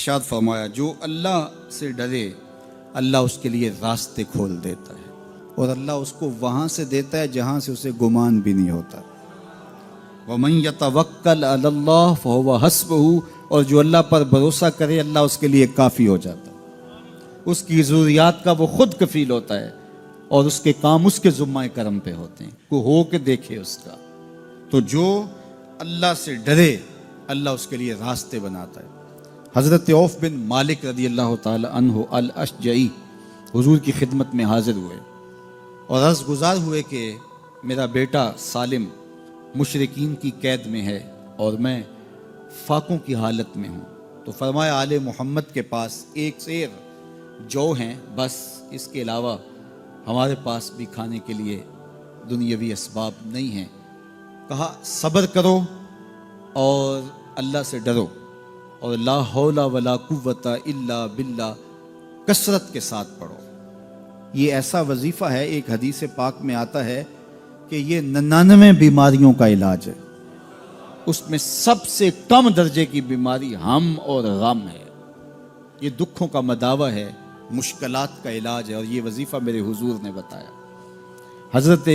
ارشاد فرمایا جو اللہ سے ڈرے اللہ اس کے لیے راستے کھول دیتا ہے اور اللہ اس کو وہاں سے دیتا ہے جہاں سے اسے گمان بھی نہیں ہوتا۔ وَمَن يَتَوَكَّلْ عَلَى اللَّهِ فَهُوَ حَسْبُهُ، اور جو اللہ پر بھروسہ کرے اللہ اس کے لیے کافی ہو جاتا ہے، اس کی ضروریات کا وہ خود کفیل ہوتا ہے اور اس کے کام اس کے ذمہ کرم پہ ہوتے ہیں، کو ہو کے دیکھے اس کا۔ تو جو اللہ سے ڈرے اللہ اس کے لیے راستے بناتا ہے۔ حضرت عوف بن مالک رضی اللہ تعالی عنہ الاشجعی حضور کی خدمت میں حاضر ہوئے اور عرض گزار ہوئے کہ میرا بیٹا سالم مشرکین کی قید میں ہے اور میں فاقوں کی حالت میں ہوں، تو فرمایا آل محمد کے پاس ایک سیر جو ہیں، بس اس کے علاوہ ہمارے پاس بھی کھانے کے لیے دنیاوی اسباب نہیں ہیں۔ کہا صبر کرو اور اللہ سے ڈرو اور لا حول ولا قوت الا باللہ کثرت کے ساتھ پڑھو۔ یہ ایسا وظیفہ ہے، ایک حدیث پاک میں آتا ہے کہ یہ 99 بیماریوں کا علاج ہے، اس میں سب سے کم درجے کی بیماری ہم اور غم ہے، یہ دکھوں کا مداوع ہے، مشکلات کا علاج ہے، اور یہ وظیفہ میرے حضور نے بتایا۔ حضرت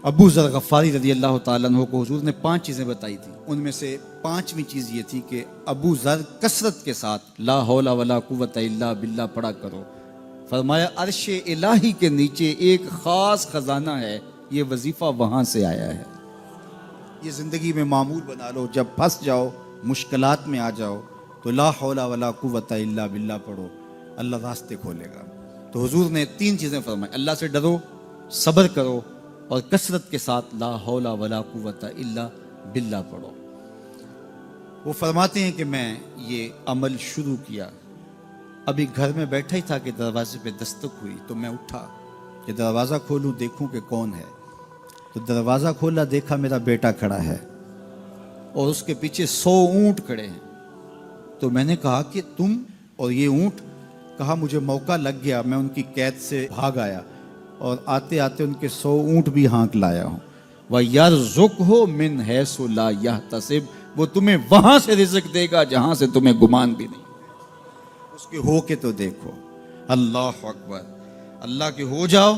ابو ذر غفاری رضی اللہ تعالیٰ عنہ کو حضور نے 5 چیزیں بتائی تھی، ان میں سے 5ویں چیز یہ تھی کہ ابو ذر کثرت کے ساتھ لا حول ولا قوت الا باللہ پڑھا کرو۔ فرمایا عرش الہی کے نیچے ایک خاص خزانہ ہے، یہ وظیفہ وہاں سے آیا ہے، یہ زندگی میں معمول بنا لو، جب پھنس جاؤ مشکلات میں آ جاؤ تو لا حول ولا قوت الا باللہ پڑھو، اللہ راستے کھولے گا۔ تو حضور نے 3 چیزیں فرمائی، اللہ سے ڈرو، صبر کرو اور کثرت کے ساتھ لا حول ولا قوت الا باللہ پڑھو۔ وہ فرماتے ہیں کہ میں یہ عمل شروع کیا، ابھی گھر میں بیٹھا ہی تھا کہ دروازے پہ دستک ہوئی، تو میں اٹھا کہ دروازہ کھولوں دیکھوں کہ کون ہے، تو دروازہ کھولا، دیکھا میرا بیٹا کھڑا ہے اور اس کے پیچھے 100 اونٹ کھڑے ہیں۔ تو میں نے کہا کہ تم اور یہ اونٹ؟ کہا مجھے موقع لگ گیا، میں ان کی قید سے بھاگ آیا اور آتے آتے ان کے 100 اونٹ بھی ہانک لایا ہوں۔ وَيَرْزُقْهُ مِنْ حَيْثُ لَا يَحْتَسِبُ، وہ تمہیں وہاں سے رزق دے گا جہاں سے تمہیں گمان بھی نہیں، اس کے ہو کے تو دیکھو۔ اللہ اکبر، اللہ کے ہو جاؤ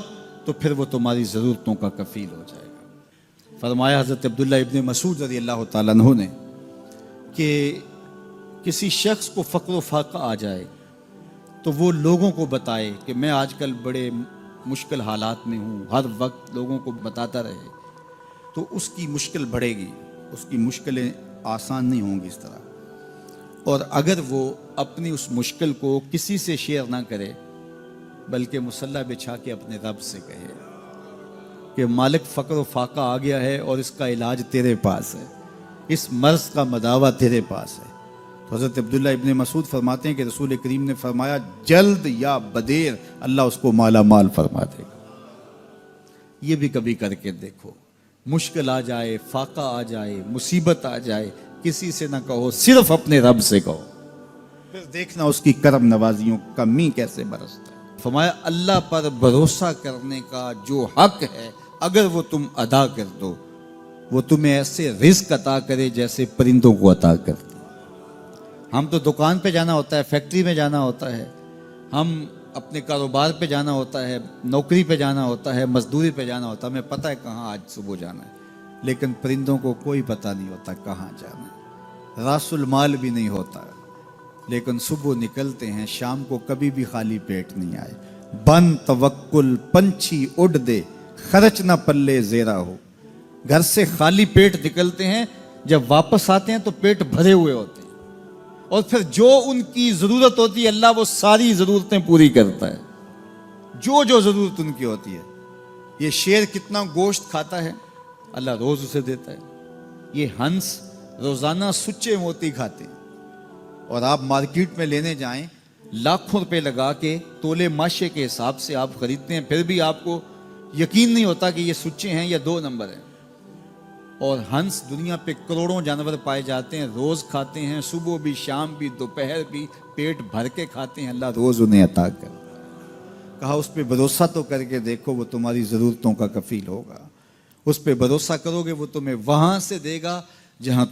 تو پھر وہ تمہاری ضرورتوں کا کفیل ہو جائے گا۔ فرمایا حضرت عبداللہ ابن مسعود رضی اللہ تعالیٰ عنہ نے کہ کسی شخص کو فقر و فاقہ آ جائے تو وہ لوگوں کو بتائے کہ میں آج کل بڑے مشکل حالات میں ہوں، ہر وقت لوگوں کو بتاتا رہے تو اس کی مشکل بڑھے گی، اس کی مشکلیں آسان نہیں ہوں گی اس طرح۔ اور اگر وہ اپنی اس مشکل کو کسی سے شیئر نہ کرے بلکہ مصلی بچھا کے اپنے رب سے کہے کہ مالک فقر و فاقہ آ گیا ہے اور اس کا علاج تیرے پاس ہے، اس مرض کا مداوع تیرے پاس ہے۔ تو حضرت عبداللہ ابن مسعود فرماتے ہیں کہ رسول کریم نے فرمایا جلد یا بدیر اللہ اس کو مالا مال فرما دے گا۔ یہ بھی کبھی کر کے دیکھو، مشکل آ جائے، فاقہ آ جائے، مصیبت آ جائے، کسی سے نہ کہو، صرف اپنے رب سے کہو، پھر دیکھنا اس کی کرم نوازیوں کا می کیسے برستا ہے۔ فرمایا اللہ پر بھروسہ کرنے کا جو حق ہے اگر وہ تم ادا کر دو، وہ تمہیں ایسے رزق عطا کرے جیسے پرندوں کو عطا کرتے۔ ہم تو دکان پہ جانا ہوتا ہے، فیکٹری میں جانا ہوتا ہے، ہم اپنے کاروبار پہ جانا ہوتا ہے، نوکری پہ جانا ہوتا ہے، مزدوری پہ جانا ہوتا ہے، ہمیں پتہ ہے کہاں آج صبح جانا ہے، لیکن پرندوں کو کوئی پتہ نہیں ہوتا کہاں جانا ہے، راس المال بھی نہیں ہوتا، لیکن صبح نکلتے ہیں، شام کو کبھی بھی خالی پیٹ نہیں آئے۔ بن توکل پنچھی اڑ دے، خرچ نہ پلے زیرا ہو۔ گھر سے خالی پیٹ نکلتے ہیں، جب واپس آتے ہیں تو پیٹ بھرے ہوئے ہوتے ہیں، اور پھر جو ان کی ضرورت ہوتی ہے اللہ وہ ساری ضرورتیں پوری کرتا ہے، جو جو ضرورت ان کی ہوتی ہے۔ یہ شیر کتنا گوشت کھاتا ہے اللہ روز اسے دیتا ہے، یہ ہنس روزانہ سچے موتی کھاتے ہیں، اور آپ مارکیٹ میں لینے جائیں لاکھوں روپے لگا کے تولے ماشے کے حساب سے آپ خریدتے ہیں، پھر بھی آپ کو یقین نہیں ہوتا کہ یہ سچے ہیں یا 2 نمبر ہیں۔ اور ہنس دنیا پہ کروڑوں جانور پائے جاتے ہیں، روز کھاتے ہیں، صبح بھی، شام بھی، دوپہر بھی، پیٹ بھر کے کھاتے ہیں، اللہ روز انہیں عطا کر۔ کہا اس پہ بھروسہ تو کر کے دیکھو، وہ تمہاری ضرورتوں کا کفیل ہوگا، اس پہ بھروسہ کرو گے وہ تمہیں وہاں سے دے گا جہاں